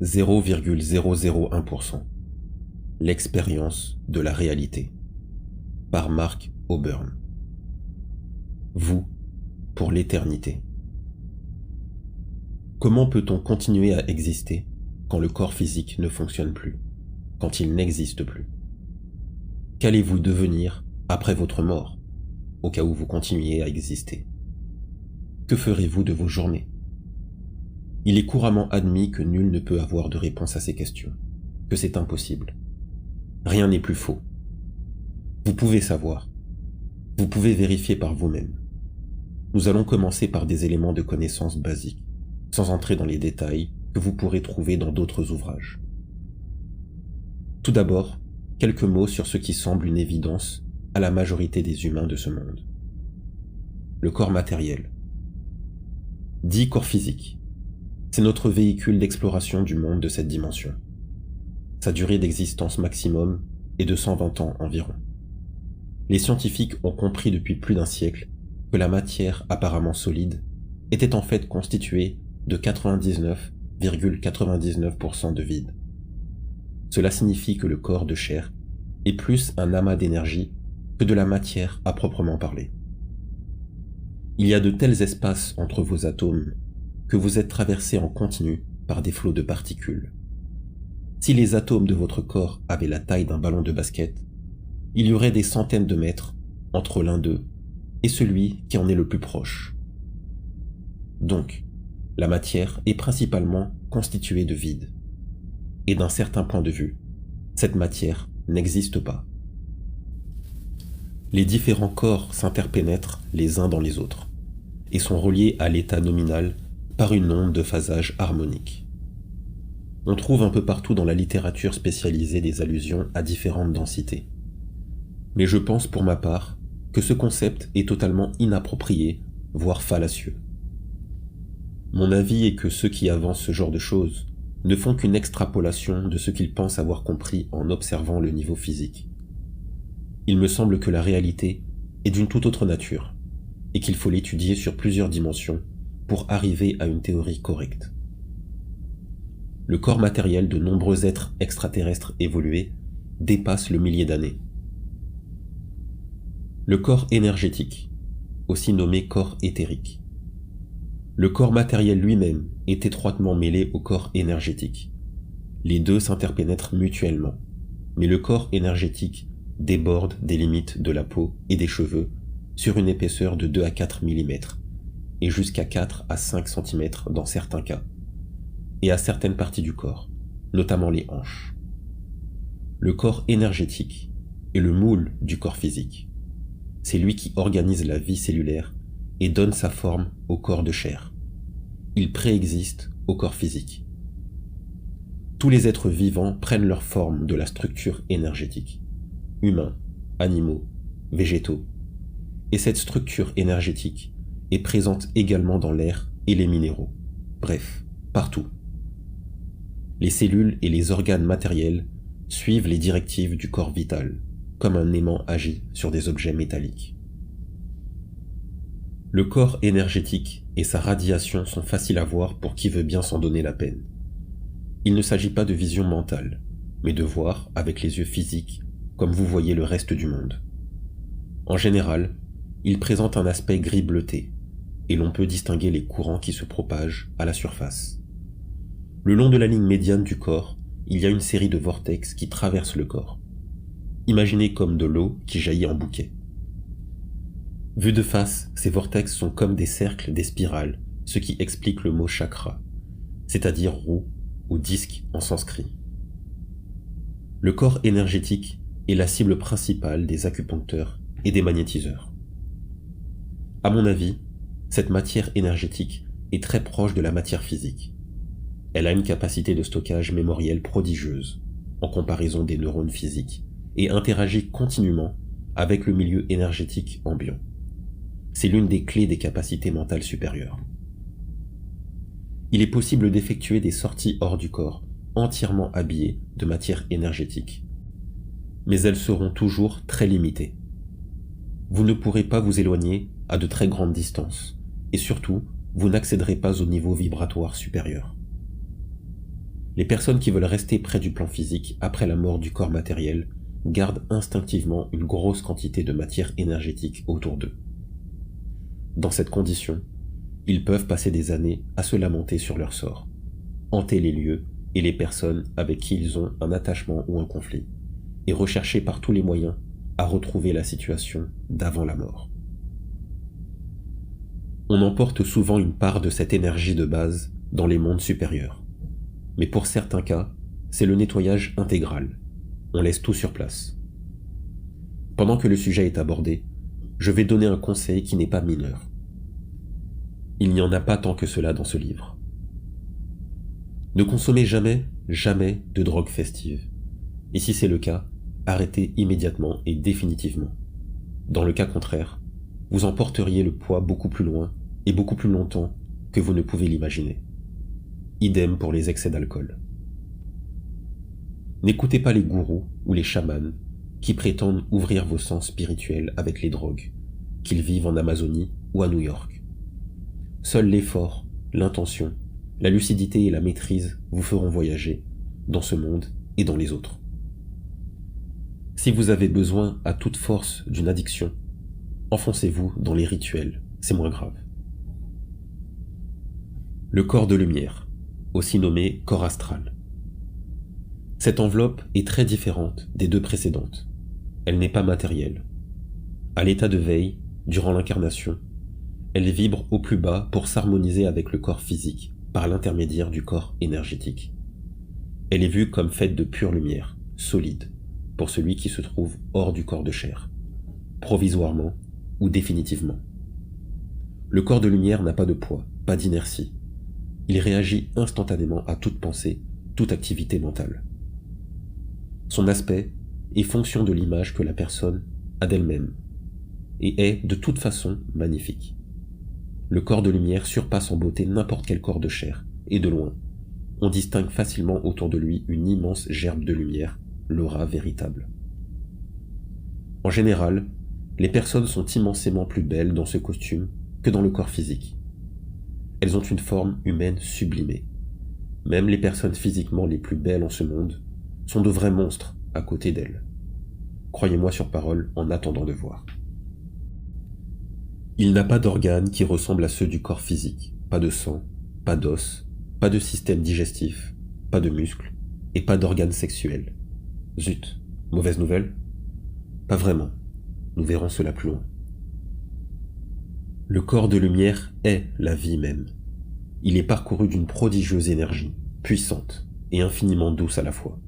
0,001%. L'expérience de la réalité. Par Mark Auburn. Vous, pour l'éternité. Comment peut-on continuer à exister quand le corps physique ne fonctionne plus, quand il n'existe plus? Qu'allez-vous devenir après votre mort, au cas où vous continuiez à exister? Que ferez-vous de vos journées? Il est couramment admis que nul ne peut avoir de réponse à ces questions, que c'est impossible. Rien n'est plus faux. Vous pouvez savoir. Vous pouvez vérifier par vous-même. Nous allons commencer par des éléments de connaissance basiques, sans entrer dans les détails que vous pourrez trouver dans d'autres ouvrages. Tout d'abord, quelques mots sur ce qui semble une évidence à la majorité des humains de ce monde. Le corps matériel. Dit corps physique. C'est notre véhicule d'exploration du monde de cette dimension. Sa durée d'existence maximum est de 120 ans environ. Les scientifiques ont compris depuis plus d'un siècle que la matière apparemment solide était en fait constituée de 99,99% de vide. Cela signifie que le corps de chair est plus un amas d'énergie que de la matière à proprement parler. Il y a de tels espaces entre vos atomes que vous êtes traversés en continu par des flots de particules. Si les atomes de votre corps avaient la taille d'un ballon de basket, il y aurait des centaines de mètres entre l'un d'eux et celui qui en est le plus proche. Donc, la matière est principalement constituée de vide. Et d'un certain point de vue, cette matière n'existe pas. Les différents corps s'interpénètrent les uns dans les autres et sont reliés à l'état nominal par une onde de phasage harmonique. On trouve un peu partout dans la littérature spécialisée des allusions à différentes densités. Mais je pense pour ma part que ce concept est totalement inapproprié, voire fallacieux. Mon avis est que ceux qui avancent ce genre de choses ne font qu'une extrapolation de ce qu'ils pensent avoir compris en observant le niveau physique. Il me semble que la réalité est d'une toute autre nature, et qu'il faut l'étudier sur plusieurs dimensions pour arriver à une théorie correcte. Le corps matériel de nombreux êtres extraterrestres évolués dépasse le millier d'années. Le corps énergétique, aussi nommé corps éthérique. Le corps matériel lui-même est étroitement mêlé au corps énergétique. Les deux s'interpénètrent mutuellement, mais le corps énergétique déborde des limites de la peau et des cheveux sur une épaisseur de 2 à 4 mm et jusqu'à 4 à 5 cm dans certains cas, et à certaines parties du corps, notamment les hanches. Le corps énergétique est le moule du corps physique. C'est lui qui organise la vie cellulaire et donne sa forme au corps de chair. Il préexiste au corps physique. Tous les êtres vivants prennent leur forme de la structure énergétique. Humains, animaux, végétaux. Et cette structure énergétique est présente également dans l'air et les minéraux. Bref, partout. Les cellules et les organes matériels suivent les directives du corps vital, comme un aimant agit sur des objets métalliques. Le corps énergétique et sa radiation sont faciles à voir pour qui veut bien s'en donner la peine. Il ne s'agit pas de vision mentale, mais de voir avec les yeux physiques comme vous voyez le reste du monde. En général, il présente un aspect gris bleuté, et l'on peut distinguer les courants qui se propagent à la surface. Le long de la ligne médiane du corps, il y a une série de vortex qui traversent le corps. Imaginez comme de l'eau qui jaillit en bouquet. Vus de face, ces vortex sont comme des cercles, des spirales, ce qui explique le mot chakra, c'est-à-dire roue ou disque en sanskrit. Le corps énergétique est la cible principale des acupuncteurs et des magnétiseurs. À mon avis, cette matière énergétique est très proche de la matière physique. Elle a une capacité de stockage mémoriel prodigieuse, en comparaison des neurones physiques, et interagit continuellement avec le milieu énergétique ambiant. C'est l'une des clés des capacités mentales supérieures. Il est possible d'effectuer des sorties hors du corps, entièrement habillées de matière énergétique. Mais elles seront toujours très limitées. Vous ne pourrez pas vous éloigner à de très grandes distances, et surtout, vous n'accéderez pas au niveau vibratoire supérieur. Les personnes qui veulent rester près du plan physique après la mort du corps matériel gardent instinctivement une grosse quantité de matière énergétique autour d'eux. Dans cette condition, ils peuvent passer des années à se lamenter sur leur sort, hanter les lieux et les personnes avec qui ils ont un attachement ou un conflit, et rechercher par tous les moyens à retrouver la situation d'avant la mort. On emporte souvent une part de cette énergie de base dans les mondes supérieurs. Mais pour certains cas, c'est le nettoyage intégral. On laisse tout sur place. Pendant que le sujet est abordé, je vais donner un conseil qui n'est pas mineur. Il n'y en a pas tant que cela dans ce livre. Ne consommez jamais, jamais de drogue festive. Et si c'est le cas, arrêtez immédiatement et définitivement. Dans le cas contraire, vous emporteriez le poids beaucoup plus loin et beaucoup plus longtemps que vous ne pouvez l'imaginer. Idem pour les excès d'alcool. N'écoutez pas les gourous ou les chamans qui prétendent ouvrir vos sens spirituels avec les drogues, qu'ils vivent en Amazonie ou à New York. Seul l'effort, l'intention, la lucidité et la maîtrise vous feront voyager dans ce monde et dans les autres. Si vous avez besoin à toute force d'une addiction, enfoncez-vous dans les rituels, c'est moins grave. Le corps de lumière, aussi nommé corps astral. Cette enveloppe est très différente des deux précédentes. Elle n'est pas matérielle. À l'état de veille, durant l'incarnation, elle vibre au plus bas pour s'harmoniser avec le corps physique par l'intermédiaire du corps énergétique. Elle est vue comme faite de pure lumière, solide, pour celui qui se trouve hors du corps de chair, provisoirement ou définitivement. Le corps de lumière n'a pas de poids, pas d'inertie. Il réagit instantanément à toute pensée, toute activité mentale. Son aspect est fonction de l'image que la personne a d'elle-même et est de toute façon magnifique. Le corps de lumière surpasse en beauté n'importe quel corps de chair, et de loin, on distingue facilement autour de lui une immense gerbe de lumière, l'aura véritable. En général, les personnes sont immensément plus belles dans ce costume que dans le corps physique. Elles ont une forme humaine sublimée. Même les personnes physiquement les plus belles en ce monde sont de vrais monstres à côté d'elles. Croyez-moi sur parole en attendant de voir. Il n'a pas d'organes qui ressemblent à ceux du corps physique, pas de sang, pas d'os, pas de système digestif, pas de muscles et pas d'organes sexuels. Zut, mauvaise nouvelle? Pas vraiment, nous verrons cela plus loin. Le corps de lumière est la vie même. Il est parcouru d'une prodigieuse énergie, puissante et infiniment douce à la fois.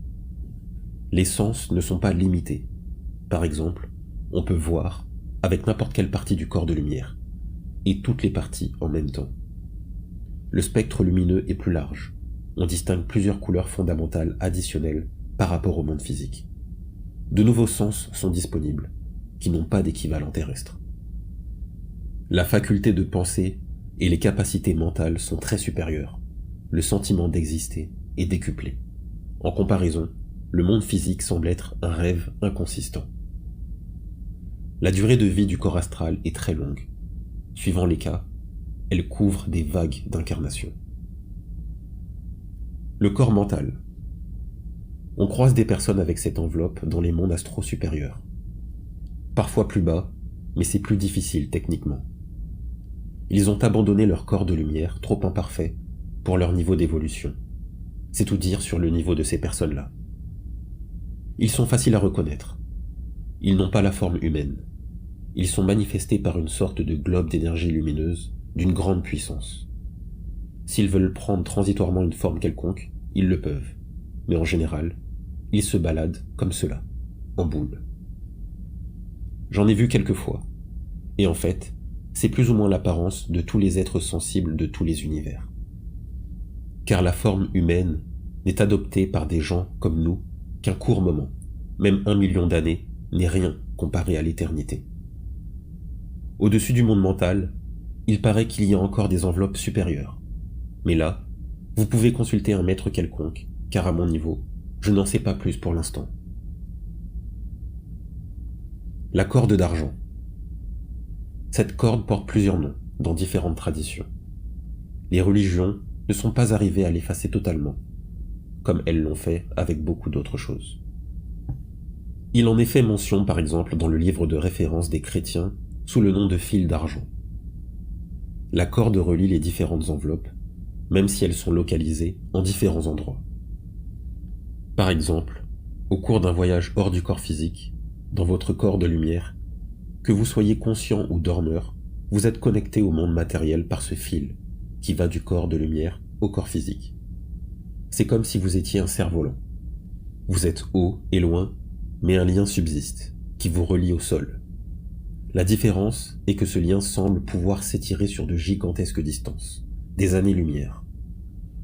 Les sens ne sont pas limités. Par exemple, on peut voir avec n'importe quelle partie du corps de lumière, et toutes les parties en même temps. Le spectre lumineux est plus large. On distingue plusieurs couleurs fondamentales additionnelles par rapport au monde physique. De nouveaux sens sont disponibles, qui n'ont pas d'équivalent terrestre. La faculté de penser et les capacités mentales sont très supérieures. Le sentiment d'exister est décuplé. En comparaison, le monde physique semble être un rêve inconsistant. La durée de vie du corps astral est très longue. Suivant les cas, elle couvre des vagues d'incarnation. Le corps mental. On croise des personnes avec cette enveloppe dans les mondes astro supérieurs. Parfois plus bas, mais c'est plus difficile techniquement. Ils ont abandonné leur corps de lumière trop imparfait pour leur niveau d'évolution. C'est tout dire sur le niveau de ces personnes-là. Ils sont faciles à reconnaître. Ils n'ont pas la forme humaine. Ils sont manifestés par une sorte de globe d'énergie lumineuse d'une grande puissance. S'ils veulent prendre transitoirement une forme quelconque, ils le peuvent. Mais en général, ils se baladent comme cela, en boule. J'en ai vu quelques fois. Et en fait, c'est plus ou moins l'apparence de tous les êtres sensibles de tous les univers. Car la forme humaine n'est adoptée par des gens comme nous qu'un court moment, même 1 million d'années, n'est rien comparé à l'éternité. Au-dessus du monde mental, il paraît qu'il y a encore des enveloppes supérieures. Mais là, vous pouvez consulter un maître quelconque, car à mon niveau, je n'en sais pas plus pour l'instant. La corde d'argent. Cette corde porte plusieurs noms, dans différentes traditions. Les religions ne sont pas arrivées à l'effacer totalement. comme elles l'ont fait avec beaucoup d'autres choses. Il en est fait mention par exemple dans le livre de référence des chrétiens sous le nom de fil d'argent. La corde relie les différentes enveloppes, même si elles sont localisées en différents endroits. Par exemple, au cours d'un voyage hors du corps physique, dans votre corps de lumière, que vous soyez conscient ou dormeur, vous êtes connecté au monde matériel par ce fil qui va du corps de lumière au corps physique. C'est comme si vous étiez un cerf-volant. Vous êtes haut et loin, mais un lien subsiste, qui vous relie au sol. La différence est que ce lien semble pouvoir s'étirer sur de gigantesques distances, des années-lumière.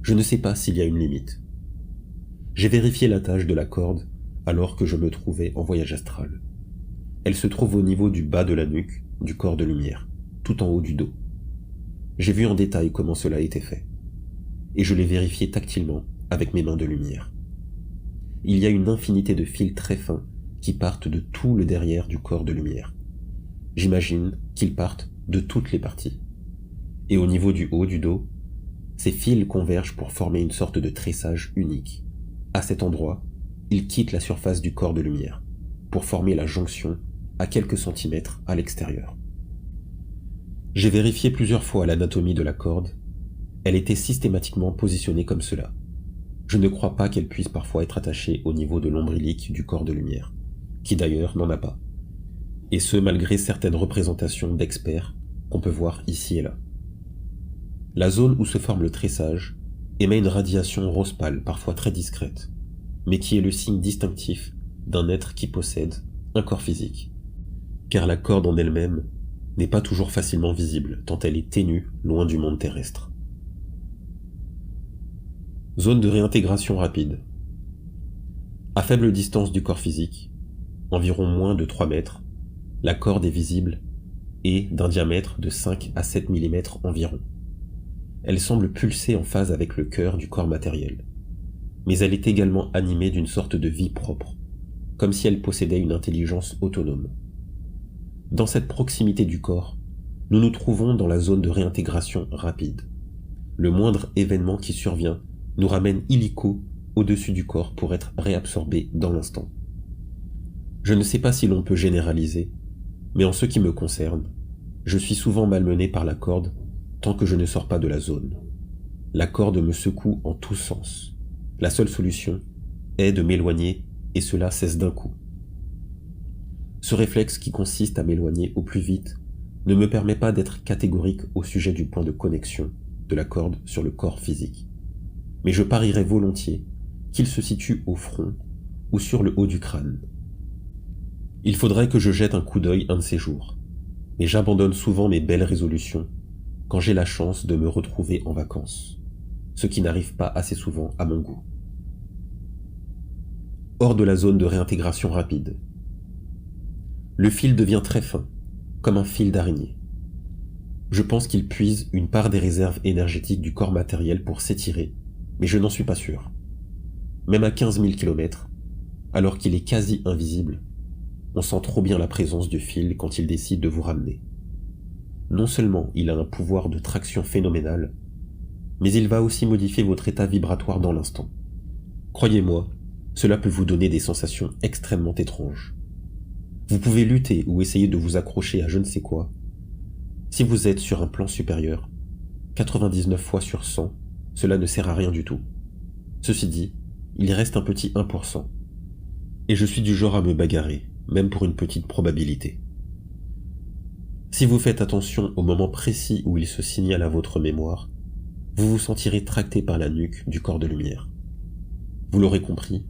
Je ne sais pas s'il y a une limite. J'ai vérifié la tâche de la corde alors que je me trouvais en voyage astral. Elle se trouve au niveau du bas de la nuque, du corps de lumière, tout en haut du dos. J'ai vu en détail comment cela a été fait, et je l'ai vérifié tactilement avec mes mains de lumière. Il y a une infinité de fils très fins qui partent de tout le derrière du corps de lumière. J'imagine qu'ils partent de toutes les parties. Et au niveau du haut du dos, ces fils convergent pour former une sorte de tressage unique. À cet endroit, ils quittent la surface du corps de lumière, pour former la jonction à quelques centimètres à l'extérieur. J'ai vérifié plusieurs fois l'anatomie de la corde. Elle était systématiquement positionnée comme cela. Je ne crois pas qu'elle puisse parfois être attachée au niveau de l'ombilic du corps de lumière, qui d'ailleurs n'en a pas. Et ce malgré certaines représentations d'experts qu'on peut voir ici et là. La zone où se forme le tressage émet une radiation rose pâle, parfois très discrète, mais qui est le signe distinctif d'un être qui possède un corps physique. Car la corde en elle-même n'est pas toujours facilement visible, tant elle est ténue loin du monde terrestre. Zone de réintégration rapide. À faible distance du corps physique, environ moins de 3 mètres, la corde est visible et d'un diamètre de 5 à 7 mm environ. Elle semble pulser en phase avec le cœur du corps matériel, mais elle est également animée d'une sorte de vie propre, comme si elle possédait une intelligence autonome. Dans cette proximité du corps, nous nous trouvons dans la zone de réintégration rapide. Le moindre événement qui survient nous ramène illico au-dessus du corps pour être réabsorbé dans l'instant. Je ne sais pas si l'on peut généraliser, mais en ce qui me concerne, je suis souvent malmené par la corde tant que je ne sors pas de la zone. La corde me secoue en tous sens. La seule solution est de m'éloigner et cela cesse d'un coup. Ce réflexe qui consiste à m'éloigner au plus vite ne me permet pas d'être catégorique au sujet du point de connexion de la corde sur le corps physique. Mais je parierais volontiers qu'il se situe au front ou sur le haut du crâne. Il faudrait que je jette un coup d'œil un de ces jours, mais j'abandonne souvent mes belles résolutions quand j'ai la chance de me retrouver en vacances, ce qui n'arrive pas assez souvent à mon goût. Hors de la zone de réintégration rapide. Le fil devient très fin, comme un fil d'araignée. Je pense qu'il puise une part des réserves énergétiques du corps matériel pour s'étirer, mais je n'en suis pas sûr. Même à 15 000 km, alors qu'il est quasi invisible, on sent trop bien la présence du fil quand il décide de vous ramener. Non seulement il a un pouvoir de traction phénoménal, mais il va aussi modifier votre état vibratoire dans l'instant. Croyez-moi, cela peut vous donner des sensations extrêmement étranges. Vous pouvez lutter ou essayer de vous accrocher à je ne sais quoi. Si vous êtes sur un plan supérieur, 99 fois sur 100, cela ne sert à rien du tout. Ceci dit, il reste un petit 1%. Et je suis du genre à me bagarrer, même pour une petite probabilité. Si vous faites attention au moment précis où il se signale à votre mémoire, vous vous sentirez tracté par la nuque du corps de lumière. Vous l'aurez compris,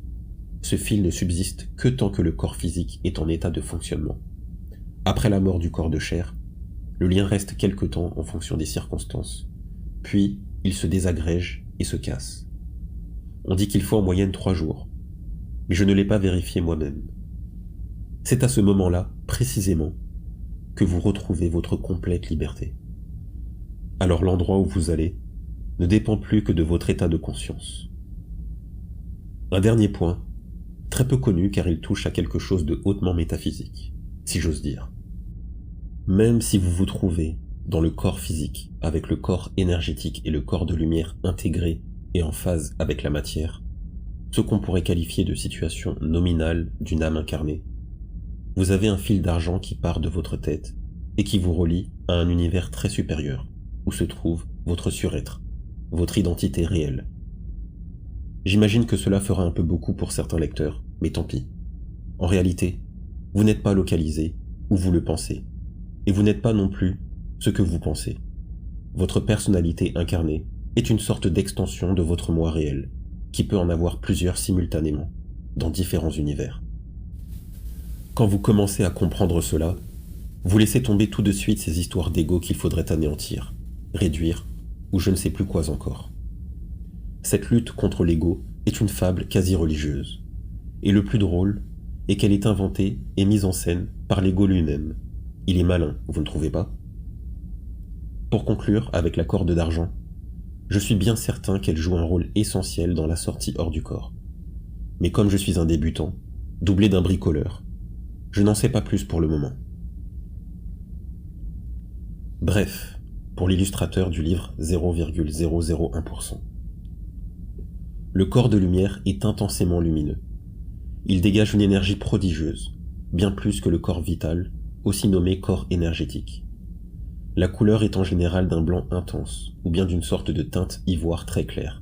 ce fil ne subsiste que tant que le corps physique est en état de fonctionnement. Après la mort du corps de chair, le lien reste quelque temps en fonction des circonstances, puis il se désagrège et se casse. On dit qu'il faut en moyenne 3 jours, mais je ne l'ai pas vérifié moi-même. C'est à ce moment-là, précisément, que vous retrouvez votre complète liberté. Alors l'endroit où vous allez ne dépend plus que de votre état de conscience. Un dernier point, très peu connu car il touche à quelque chose de hautement métaphysique, si j'ose dire. Même si vous vous trouvez dans le corps physique, avec le corps énergétique et le corps de lumière intégrés et en phase avec la matière, ce qu'on pourrait qualifier de situation nominale d'une âme incarnée. Vous avez un fil d'argent qui part de votre tête et qui vous relie à un univers très supérieur, où se trouve votre surêtre, votre identité réelle. J'imagine que cela fera un peu beaucoup pour certains lecteurs, mais tant pis. En réalité, vous n'êtes pas localisé où vous le pensez, et vous n'êtes pas non plus ce que vous pensez. Votre personnalité incarnée est une sorte d'extension de votre moi réel, qui peut en avoir plusieurs simultanément, dans différents univers. Quand vous commencez à comprendre cela, vous laissez tomber tout de suite ces histoires d'ego qu'il faudrait anéantir, réduire, ou je ne sais plus quoi encore. Cette lutte contre l'ego est une fable quasi religieuse, et le plus drôle est qu'elle est inventée et mise en scène par l'ego lui-même. Il est malin, vous ne trouvez pas? Pour conclure avec la corde d'argent, je suis bien certain qu'elle joue un rôle essentiel dans la sortie hors du corps. Mais comme je suis un débutant, doublé d'un bricoleur, je n'en sais pas plus pour le moment. Bref, pour l'illustrateur du livre 0,001%. Le corps de lumière est intensément lumineux. Il dégage une énergie prodigieuse, bien plus que le corps vital, aussi nommé corps énergétique. La couleur est en général d'un blanc intense, ou bien d'une sorte de teinte ivoire très claire,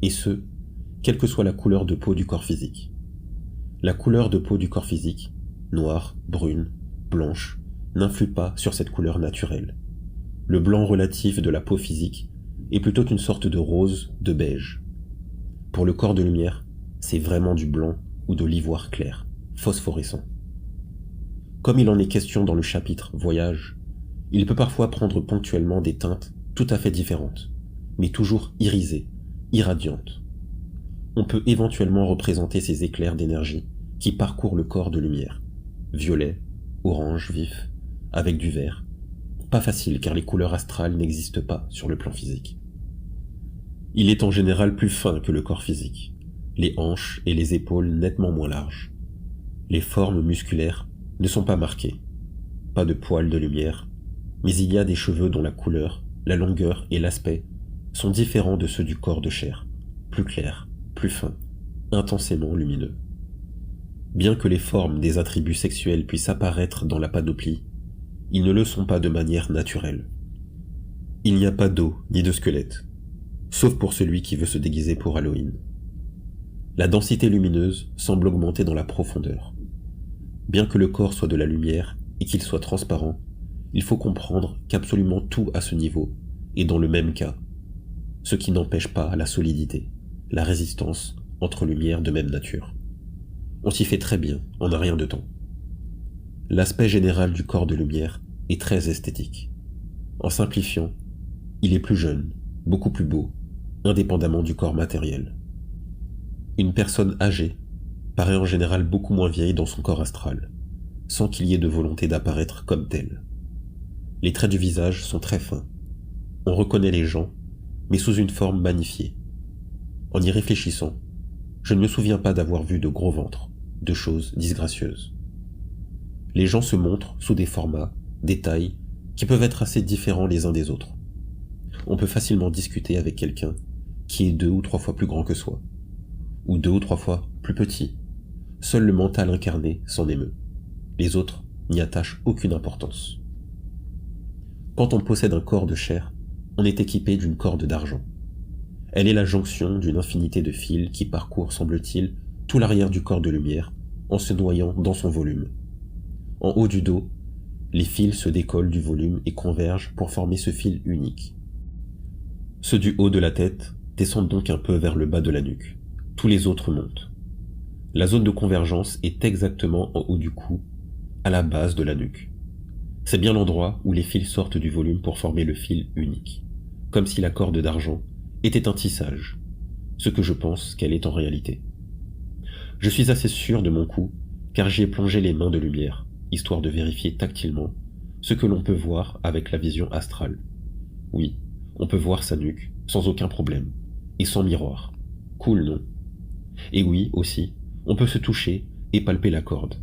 et ce, quelle que soit la couleur de peau du corps physique. La couleur de peau du corps physique, noire, brune, blanche, n'influe pas sur cette couleur naturelle. Le blanc relatif de la peau physique est plutôt une sorte de rose, de beige. Pour le corps de lumière, c'est vraiment du blanc ou de l'ivoire clair, phosphorescent. Comme il en est question dans le chapitre Voyage, il peut parfois prendre ponctuellement des teintes tout à fait différentes, mais toujours irisées, irradiantes. On peut éventuellement représenter ces éclairs d'énergie qui parcourent le corps de lumière, violet, orange vif, avec du vert. Pas facile car les couleurs astrales n'existent pas sur le plan physique. Il est en général plus fin que le corps physique, les hanches et les épaules nettement moins larges. Les formes musculaires ne sont pas marquées, pas de poils de lumière, mais il y a des cheveux dont la couleur, la longueur et l'aspect sont différents de ceux du corps de chair, plus clairs, plus fins, intensément lumineux. Bien que les formes des attributs sexuels puissent apparaître dans la panoplie, ils ne le sont pas de manière naturelle. Il n'y a pas d'os ni de squelette, sauf pour celui qui veut se déguiser pour Halloween. La densité lumineuse semble augmenter dans la profondeur. Bien que le corps soit de la lumière et qu'il soit transparent, il faut comprendre qu'absolument tout à ce niveau est dans le même cas, ce qui n'empêche pas la solidité, la résistance entre lumières de même nature. On s'y fait très bien en un rien de temps. L'aspect général du corps de lumière est très esthétique. En simplifiant, il est plus jeune, beaucoup plus beau, indépendamment du corps matériel. Une personne âgée paraît en général beaucoup moins vieille dans son corps astral, sans qu'il y ait de volonté d'apparaître comme telle. Les traits du visage sont très fins. On reconnaît les gens, mais sous une forme magnifiée. En y réfléchissant, je ne me souviens pas d'avoir vu de gros ventres, de choses disgracieuses. Les gens se montrent sous des formats, des tailles, qui peuvent être assez différents les uns des autres. On peut facilement discuter avec quelqu'un qui est 2 ou 3 fois plus grand que soi, ou 2 ou 3 fois plus petit. Seul le mental incarné s'en émeut. Les autres n'y attachent aucune importance. Quand on possède un corps de chair, on est équipé d'une corde d'argent. Elle est la jonction d'une infinité de fils qui parcourent, semble-t-il, tout l'arrière du corps de lumière, en se noyant dans son volume. En haut du dos, les fils se décollent du volume et convergent pour former ce fil unique. Ceux du haut de la tête descendent donc un peu vers le bas de la nuque. Tous les autres montent. La zone de convergence est exactement en haut du cou, à la base de la nuque. C'est bien l'endroit où les fils sortent du volume pour former le fil unique, comme si la corde d'argent était un tissage, ce que je pense qu'elle est en réalité. Je suis assez sûr de mon coup, car j'y ai plongé les mains de lumière, histoire de vérifier tactilement ce que l'on peut voir avec la vision astrale. Oui, on peut voir sa nuque, sans aucun problème, et sans miroir. Cool, non? Et oui, aussi, on peut se toucher et palper la corde.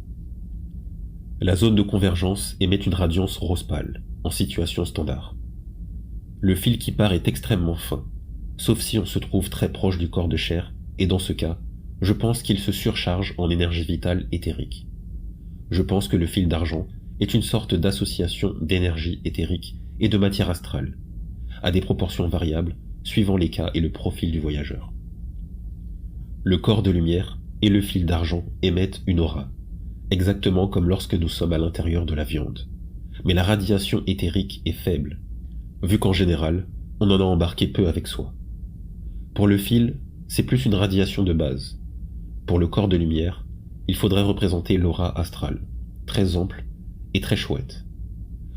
La zone de convergence émet une radiance rose pâle, en situation standard. Le fil qui part est extrêmement fin, sauf si on se trouve très proche du corps de chair, et dans ce cas, Je pense qu'il se surcharge en énergie vitale éthérique. Je pense que le fil d'argent est une sorte d'association d'énergie éthérique et de matière astrale, à des proportions variables suivant les cas et le profil du voyageur. Le corps de lumière et le fil d'argent émettent une aura, exactement comme lorsque nous sommes à l'intérieur de la viande. Mais la radiation éthérique est faible, vu qu'en général, on en a embarqué peu avec soi. Pour le fil, c'est plus une radiation de base. Pour le corps de lumière, il faudrait représenter l'aura astrale, très ample et très chouette.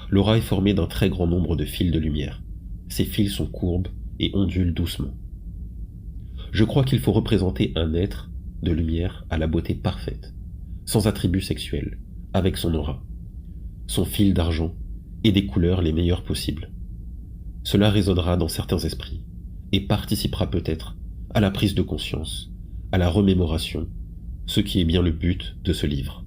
L'aura est formée d'un très grand nombre de fils de lumière. Ces fils sont courbes et ondulent doucement. Je crois qu'il faut représenter un être de lumière à la beauté parfaite, sans attributs sexuels, avec son aura, son fil d'argent et des couleurs les meilleures possibles. Cela résonnera dans certains esprits et participera peut-être à la prise de conscience, à la remémoration, ce qui est bien le but de ce livre.